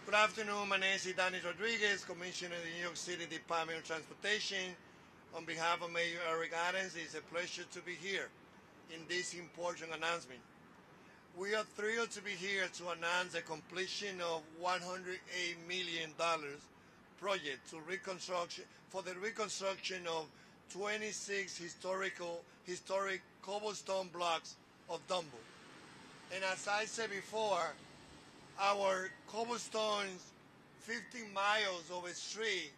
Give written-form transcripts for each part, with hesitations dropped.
Good afternoon. My name is Danis Rodriguez, Commissioner of the New York City Department of Transportation. On behalf of Mayor Eric Adams, it's a pleasure to be here in this important announcement. We are thrilled to be here to announce the completion of $108 million project for the reconstruction of 26 historic cobblestone blocks of DUMBO. And as I said before, our cobblestones 15 miles of a street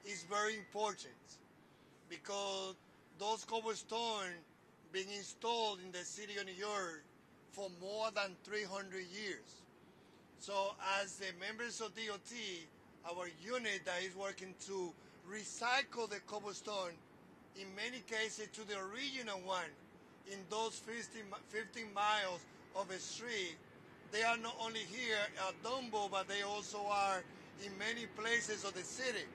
is very important because those cobblestones been installed in the city of New York for more than 300 years. So as the members of DOT, our unit that is working to recycle the cobblestone, in many cases to the original one, in those 15 miles of a street, they are not only here at DUMBO, but they also are in many places of the city.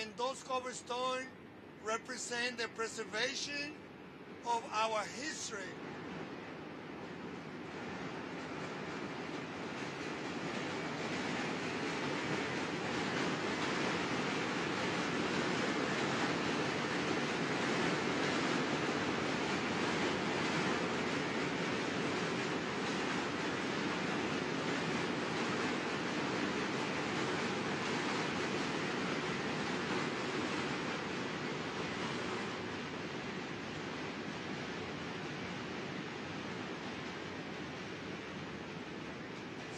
And those cobblestones represent the preservation of our history.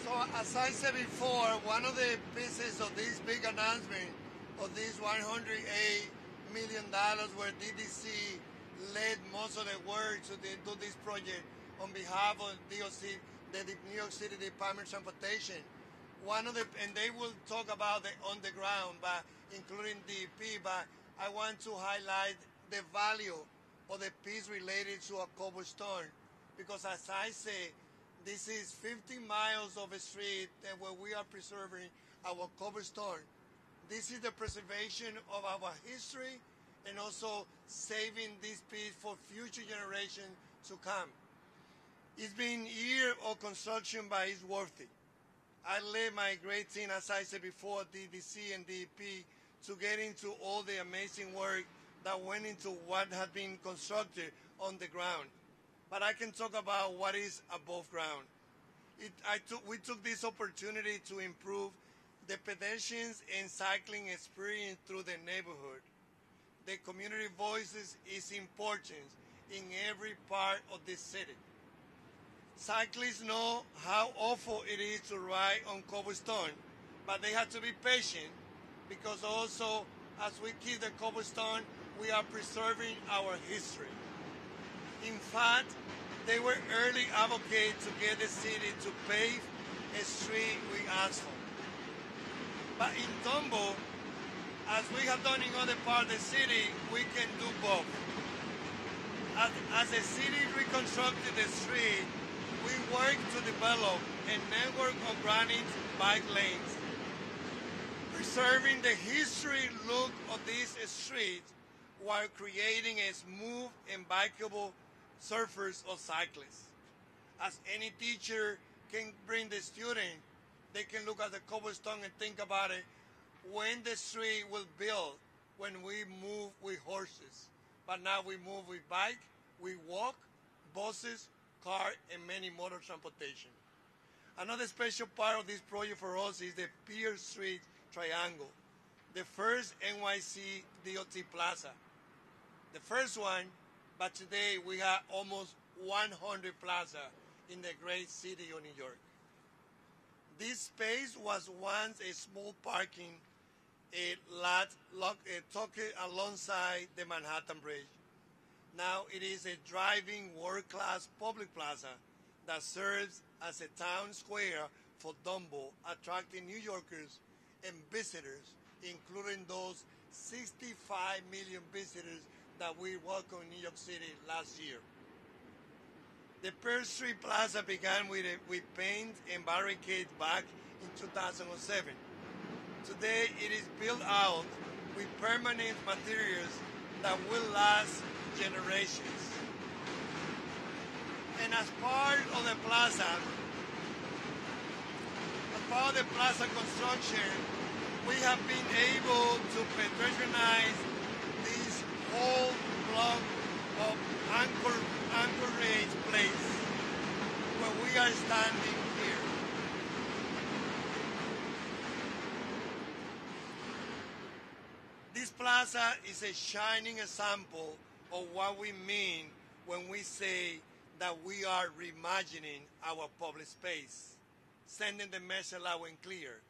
So as I said before, one of the pieces of this big announcement of this $108 million where DDC led most of the work to do this project on behalf of DOC, the New York City Department of Transportation. And they will talk about the on the ground, but including DEP, but I want to highlight the value of the piece related to a cobblestone, because as I say, this is 50 miles of a street where we are preserving our cobblestone. This is the preservation of our history and also saving this piece for future generations to come. It's been years of construction, but it's worth it. I led my great team, as I said before, DDC and DEP, to get into all the amazing work that went into what had been constructed on the ground. But I can talk about what is above ground. We took this opportunity to improve the pedestrians and cycling experience through the neighborhood. The community voices is important in every part of the city. Cyclists know how awful it is to ride on cobblestone, but they have to be patient because also as we keep the cobblestone, we are preserving our history. In fact, they were early advocates to get the city to pave a street with asphalt. But in DUMBO, as we have done in other parts of the city, we can do both. As the city reconstructed the street, we worked to develop a network of granite bike lanes, preserving the history look of these streets while creating a smooth and bikeable surfers or cyclists. As any teacher can bring the student, they can look at the cobblestone and think about it when the street will build, when we move with horses. But now we move with bike, we walk, buses, car, and many motor transportation. Another special part of this project for us is the Pearl Street Triangle, the first NYC DOT Plaza. The first one, but today we have almost 100 plaza in the great city of New York. This space was once a small parking lot tucked alongside the Manhattan Bridge. Now it is a driving world-class public plaza that serves as a town square for DUMBO, attracting New Yorkers and visitors, including those 65 million visitors that we welcomed in New York City last year. The Pearl Street Plaza began with paint and barricades back in 2007. Today it is built out with permanent materials that will last generations. And as part of the plaza, about the plaza construction, we have been able to pedestrianize this whole block of Anchorage Place where we are standing here. This plaza is a shining example of what we mean when we say that we are reimagining our public space, sending the message loud and clear.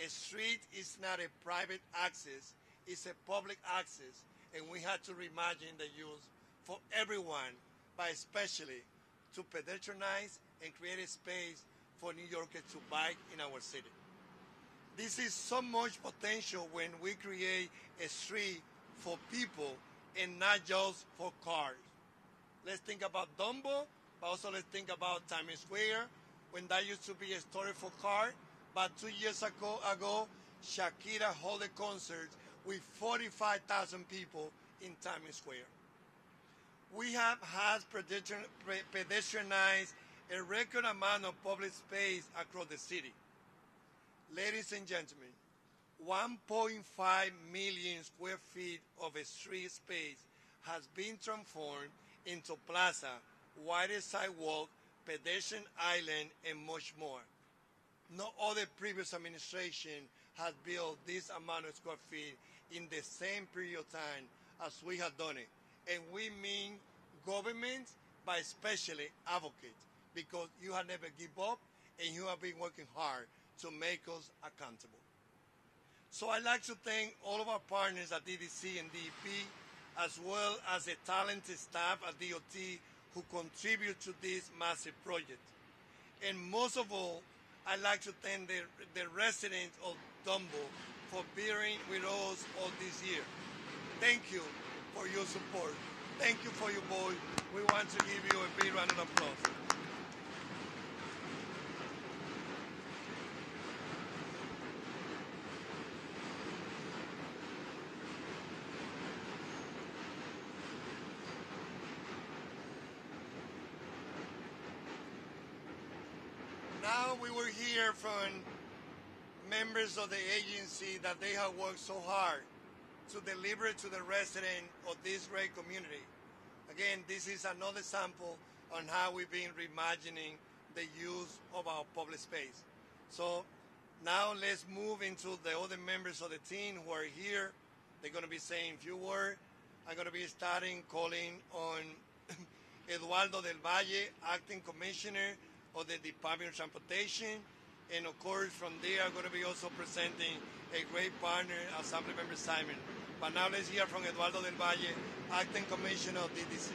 A street is not a private access, it's a public access, and we had to reimagine the use for everyone, but especially to pedestrianize and create a space for New Yorkers to bike in our city. This is so much potential when we create a street for people and not just for cars. Let's think about DUMBO, but also let's think about Times Square, when that used to be a story for cars. But 2 years ago, Shakira held a concert with 45,000 people in Times Square. We have had pedestrianized a record amount of public space across the city. Ladies and gentlemen, 1.5 million square feet of a street space has been transformed into plaza, wider sidewalk, pedestrian island, and much more. No other previous administration has built this amount of square feet in the same period of time as we have done it. And we mean government, but especially advocates, because you have never give up and you have been working hard to make us accountable. So I'd like to thank all of our partners at DDC and DEP, as well as the talented staff at DOT who contribute to this massive project. And most of all, I'd like to thank the residents of DUMBO for bearing with us all this year. Thank you for your support. Thank you for your vote. We want to give you a big round of applause. Now we will hear from members of the agency that they have worked so hard to deliver to the residents of this great community. Again, this is another sample on how we've been reimagining the use of our public space. So now let's move into the other members of the team who are here. They're going to be saying a few words. I'm going to be starting calling on Eduardo del Valle, Acting Commissioner of the Department of Transportation. And of course, from there, I'm going to be also presenting a great partner, Assemblymember Simon. But now let's hear from Eduardo del Valle, Acting Commissioner of DDC.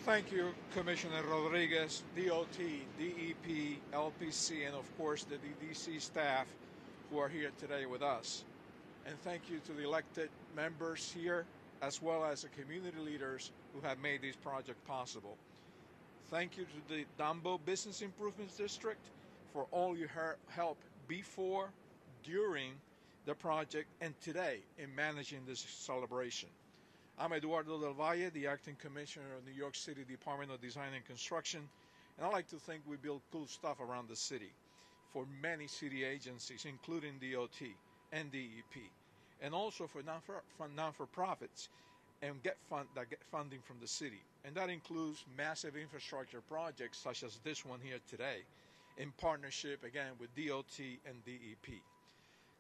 Thank you, Commissioner Rodriguez, DOT, DEP, LPC, and of course the DDC staff who are here today with us. And thank you to the elected members here, as well as the community leaders who have made this project possible. Thank you to the DUMBO Business Improvement District for all your help before, during the project, and today in managing this celebration. I'm Eduardo del Valle, the Acting Commissioner of New York City Department of Design and Construction, and I like to think we build cool stuff around the city for many city agencies, including DOT and DEP, and also for non-for-profits and get funding from the city. And that includes massive infrastructure projects such as this one here today, in partnership, again, with DOT and DEP.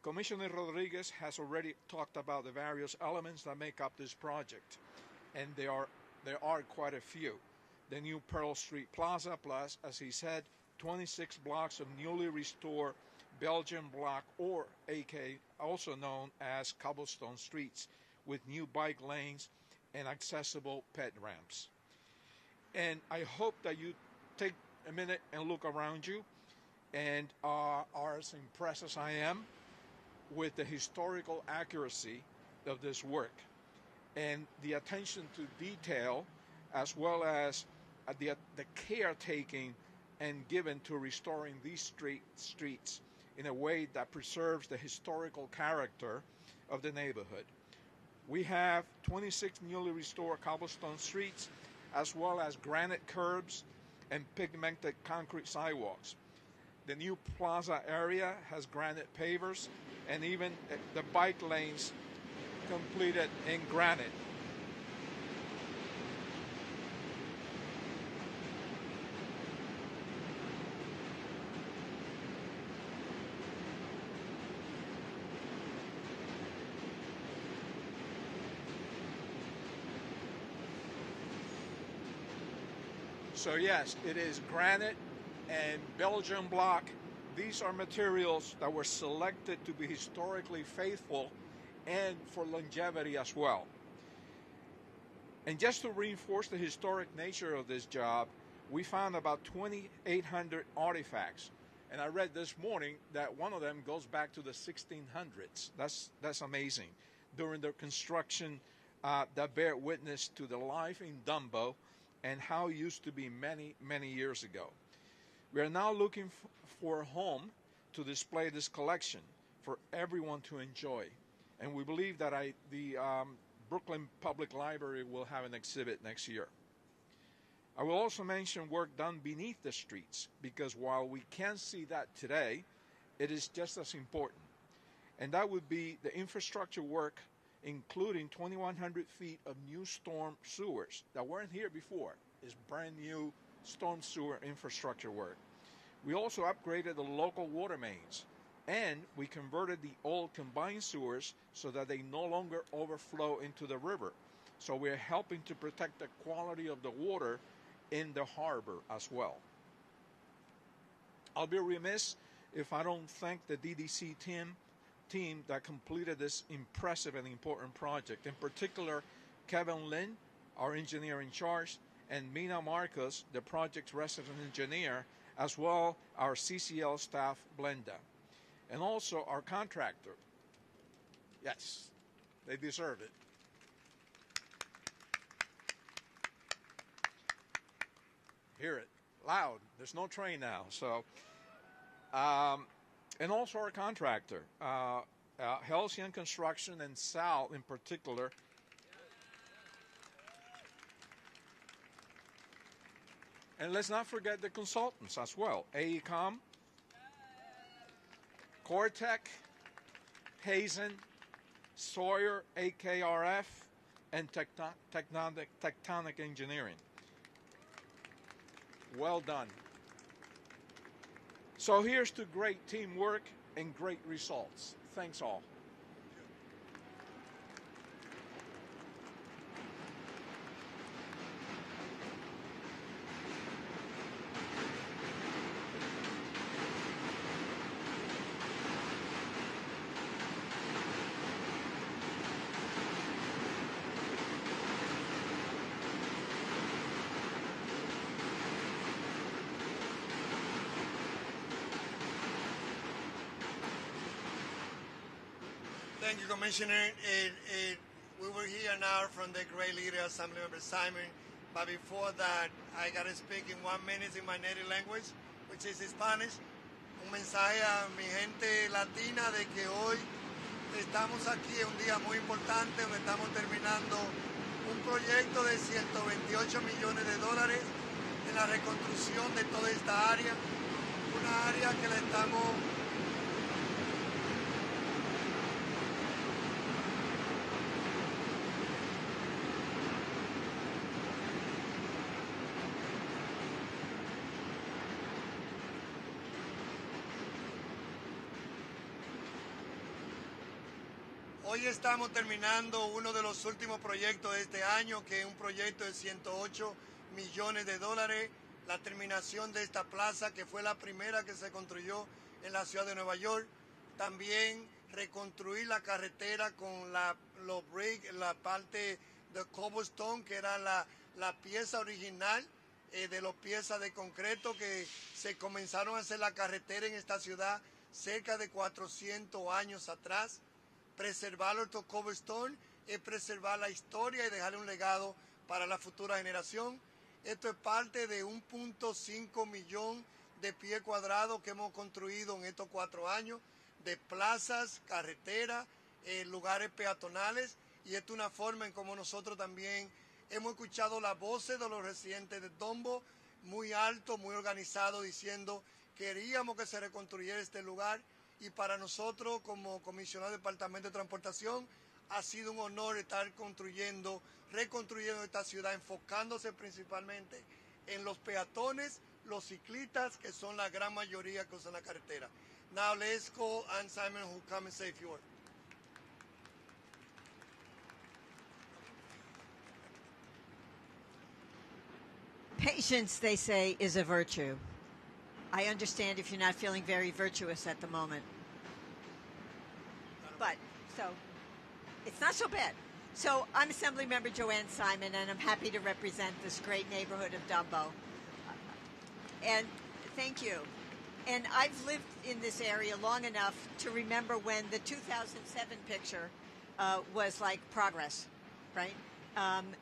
Commissioner Rodriguez has already talked about the various elements that make up this project, and there are quite a few. The new Pearl Street Plaza, plus, as he said, 26 blocks of newly restored Belgian block, or AK, also known as cobblestone streets, with new bike lanes and accessible ped ramps. And I hope that you take a minute and look around you and are as impressed as I am with the historical accuracy of this work and the attention to detail, as well as the caretaking and given to restoring these streets in a way that preserves the historical character of the neighborhood. We have 26 newly restored cobblestone streets, as well as granite curbs and pigmented concrete sidewalks. The new plaza area has granite pavers and even the bike lanes completed in granite. So yes, it is granite and Belgian block. These are materials that were selected to be historically faithful and for longevity as well. And just to reinforce the historic nature of this job, we found about 2,800 artifacts. And I read this morning that one of them goes back to the 1600s. That's amazing. During the construction that bear witness to the life in DUMBO and how it used to be many, many years ago. We are now looking for a home to display this collection for everyone to enjoy. And we believe that the Brooklyn Public Library will have an exhibit next year. I will also mention work done beneath the streets, because while we can't see that today, it is just as important. And that would be the infrastructure work, including 2,100 feet of new storm sewers that weren't here before. It's brand new storm sewer infrastructure work. We also upgraded the local water mains, and we converted the old combined sewers so that they no longer overflow into the river. So we're helping to protect the quality of the water in the harbor as well. I'll be remiss if I don't thank the DDC team that completed this impressive and important project. In particular, Kevin Lin, our engineer in charge, and Mina Marcos, the project's resident engineer, as well our CCL staff, Blenda, and also our contractor. Yes, they deserve it. Hear it loud. There's no train now, so. And also our contractor, Halcyon Construction and Sal in particular. And let's not forget the consultants as well. AECOM, Cortec, Hazen, Sawyer, AKRF, and Tectonic Engineering. Well done. So here's to great teamwork and great results. Thanks all. Thank you, Commissioner. We were here now from the great leader, Assemblymember Simon, but before that, I got to speak in 1 minute in my native language, which is Spanish. Un mensaje a mi gente latina de que hoy estamos aquí en un día muy importante donde estamos terminando un proyecto de $128 millones en la reconstrucción de toda esta área, una área que la estamos Hoy estamos terminando uno de los últimos proyectos de este año, que es un proyecto de $108 millones, la terminación de esta plaza, que fue la primera que se construyó en la ciudad de Nueva York. También reconstruir la carretera con los bricks, la parte de cobblestone, que era la pieza original de las piezas de concreto que se comenzaron a hacer la carretera en esta ciudad cerca de 400 años atrás. Preservar estos cobblestone es preservar la historia y dejarle un legado para la futura generación. Esto es parte de 1.5 millón de pies cuadrados que hemos construido en estos 4 años, de plazas, carreteras, lugares peatonales, y esto es una forma en como nosotros también hemos escuchado las voces de los residentes de DUMBO, muy alto, muy organizado, diciendo queríamos que se reconstruyera este lugar, y para nosotros como comisionado del Departamento de Transportación ha sido un honor estar reconstruyendo esta ciudad, enfocándose principalmente en los peatones, los ciclistas, que son la gran mayoría que usan la carretera. Now let's call Ann Simon, who come and say a few words. Patience, they say, is a virtue. I understand if you're not feeling very virtuous at the moment. But, so, it's not so bad. So, I'm Assemblymember Joanne Simon, and I'm happy to represent this great neighborhood of DUMBO. And thank you. And I've lived in this area long enough to remember when the 2007 picture was like progress, right?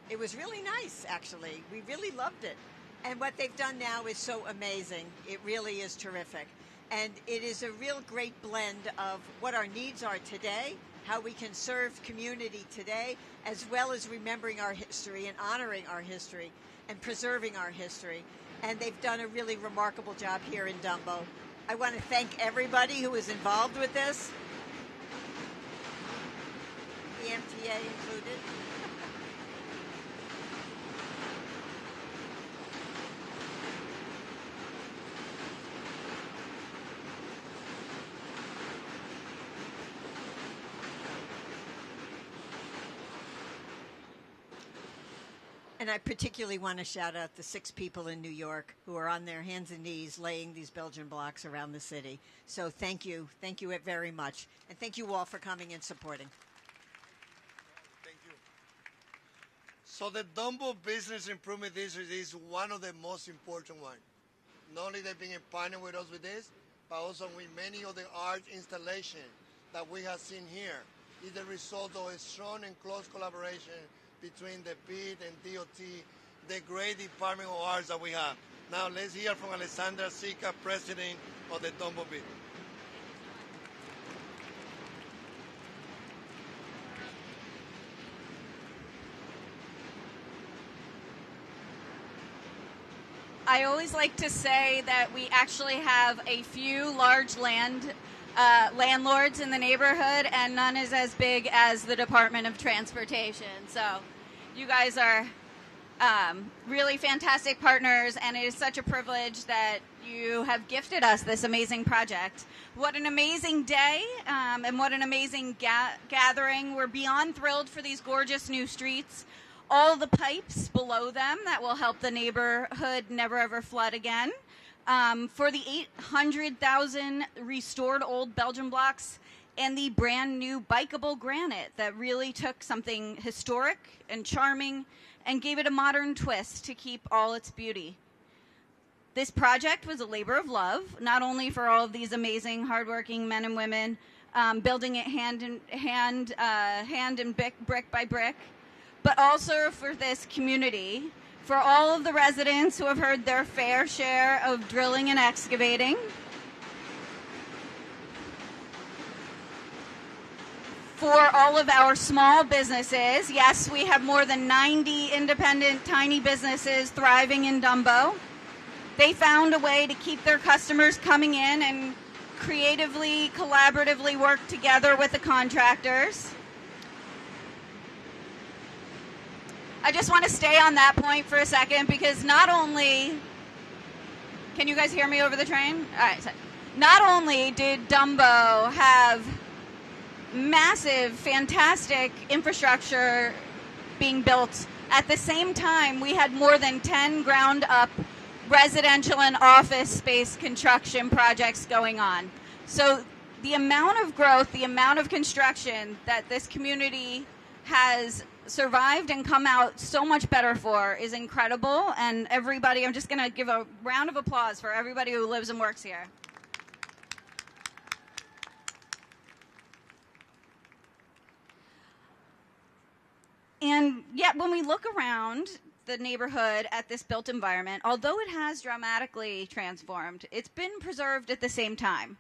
It was really nice, actually. We really loved it. And what they've done now is so amazing. It really is terrific. And it is a real great blend of what our needs are today, how we can serve community today, as well as remembering our history and honoring our history and preserving our history. And they've done a really remarkable job here in DUMBO. I want to thank everybody who was involved with this, the MTA included. And I particularly want to shout out the 6 people in New York who are on their hands and knees laying these Belgian blocks around the city. So thank you very much. And thank you all for coming and supporting. Thank you. So the DUMBO Business Improvement District is one of the most important ones. Not only they've been partnering with us with this, but also with many of the art installations that we have seen here. It's the result of a strong and close collaboration between the BID and DOT, the great Department of Arts that we have. Now let's hear from Alessandra Sica, President of the DUMBO BID. I always like to say that we actually have a few large landlords in the neighborhood, and none is as big as the Department of Transportation. So you guys are really fantastic partners, and it is such a privilege that you have gifted us this amazing project. What an amazing day, and what an amazing gathering. We're beyond thrilled for these gorgeous new streets. All the pipes below them that will help the neighborhood never ever flood again. For the 800,000 restored old Belgian blocks and the brand new bikeable granite that really took something historic and charming and gave it a modern twist to keep all its beauty. This project was a labor of love, not only for all of these amazing, hardworking men and women building it hand in hand and brick by brick, but also for this community, for all of the residents who have heard their fair share of drilling and excavating, for all of our small businesses. Yes, we have more than 90 independent tiny businesses thriving in DUMBO. They found a way to keep their customers coming in and creatively, collaboratively work together with the contractors. I just want to stay on that point for a second, because not only, can you guys hear me over the train? All right. So not only did DUMBO have massive, fantastic infrastructure being built, at the same time, we had more than 10 ground-up residential and office space construction projects going on. So the amount of growth, the amount of construction that this community has survived and come out so much better for is incredible. And everybody, I'm just going to give a round of applause for everybody who lives and works here. And yet when we look around the neighborhood at this built environment, although it has dramatically transformed, it's been preserved at the same time.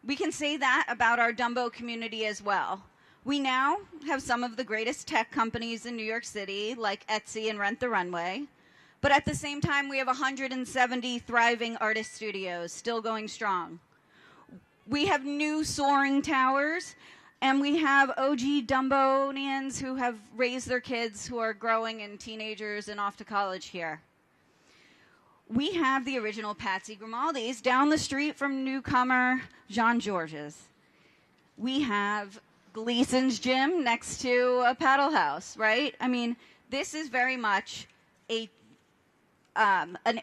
We can say that about our Dumbo community as well. We now have some of the greatest tech companies in New York City, like Etsy and Rent the Runway. But at the same time, we have 170 thriving artist studios still going strong. We have new soaring towers, and we have OG Dumbonians who have raised their kids who are growing and teenagers and off to college here. We have the original Patsy Grimaldi's down the street from newcomer Jean Georges. We have Gleason's Gym next to a paddle house, right? I mean, this is very much a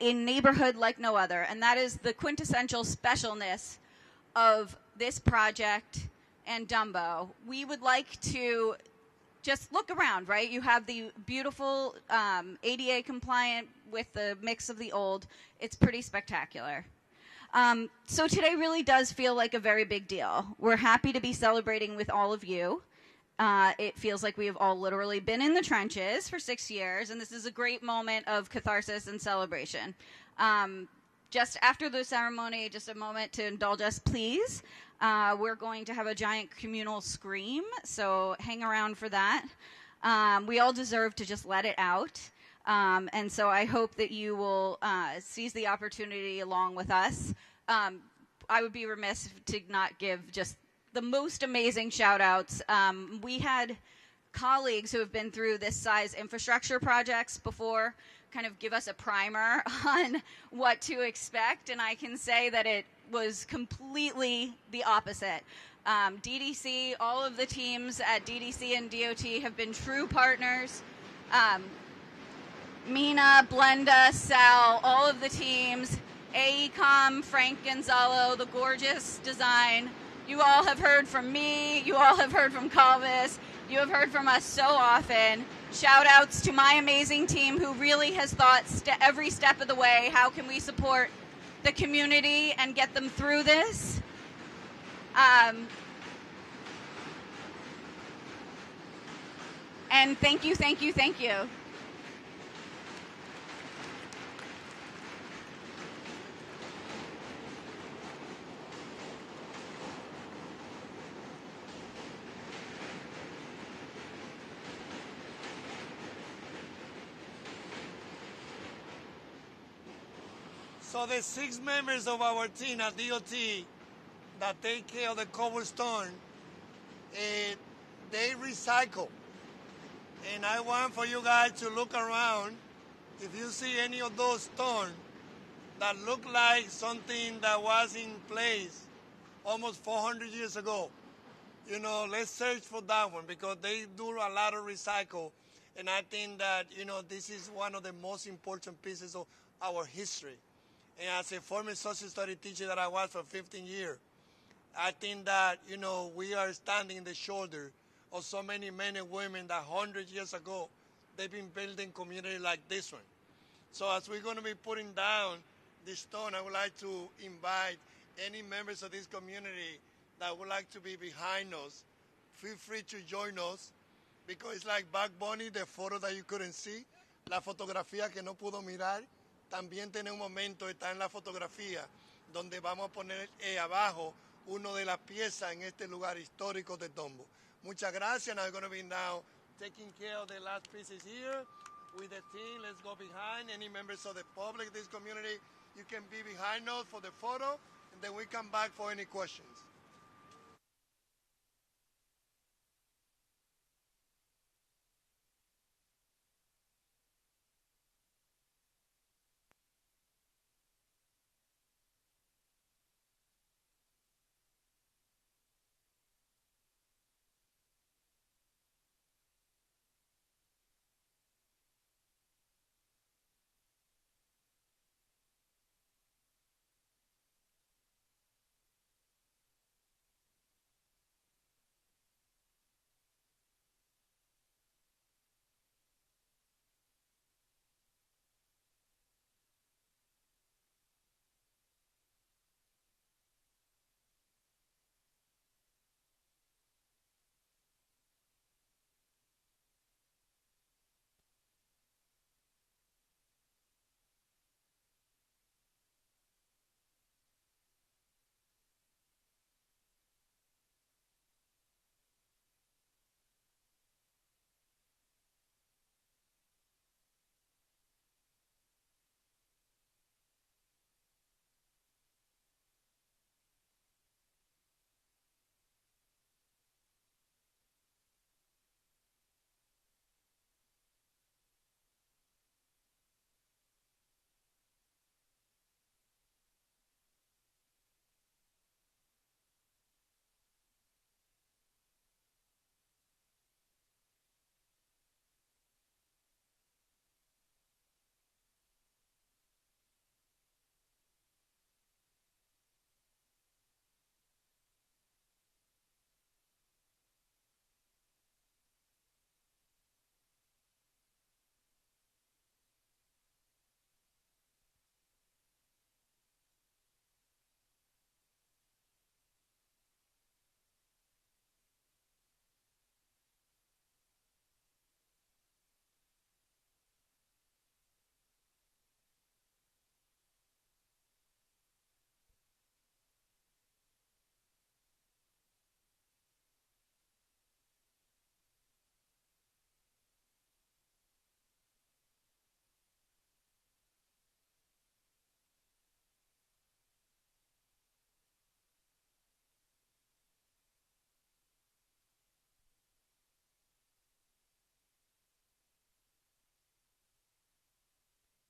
neighborhood like no other, and that is the quintessential specialness of this project and Dumbo. We would like to just look around, right? You have the beautiful ADA compliant with the mix of the old. It's pretty spectacular. So today really does feel like a very big deal. We're happy to be celebrating with all of you. It feels like we have all literally been in the trenches for 6 years, and this is a great moment of catharsis and celebration. Just after the ceremony, just a moment to indulge us, please. We're going to have a giant communal scream, so hang around for that. We all deserve to just let it out, and so I hope that you will seize the opportunity along with us. I would be remiss to not give just the most amazing shout-outs. We had colleagues who have been through this size infrastructure projects before kind of give us a primer on what to expect, and I can say that it was completely the opposite. DDC, all of the teams at DDC and DOT have been true partners. Mina, Blenda, Sal, all of the teams, AECOM, Frank Gonzalo, the gorgeous design. You all have heard from me. You all have heard from Calvis. You have heard from us so often. Shout outs to my amazing team who really has thought every step of the way, how can we support the community and get them through this? And thank you, thank you, thank you. So the 6 members of our team at DOT that take care of the cobblestone, they recycle. And I want for you guys to look around. If you see any of those stones that look like something that was in place almost 400 years ago, you know, let's search for that one because they do a lot of recycle. And I think that, you know, this is one of the most important pieces of our history. And as a former social study teacher that I was for 15 years, I think that, you know, we are standing in the shoulder of so many men and women that 100 years ago, they've been building community like this one. So as we're going to be putting down this stone, I would like to invite any members of this community that would like to be behind us. Feel free to join us because it's like Bugs Bunny, the photo that you couldn't see, la fotografía que no pudo mirar. También tiene un momento, está en la fotografía, donde vamos a poner abajo una de las piezas en este lugar histórico de Dumbo. Muchas gracias. Now we're going to be now taking care of the last pieces here with the team. Let's go behind. Any members of the public, this community, you can be behind us for the photo, and then we come back for any questions.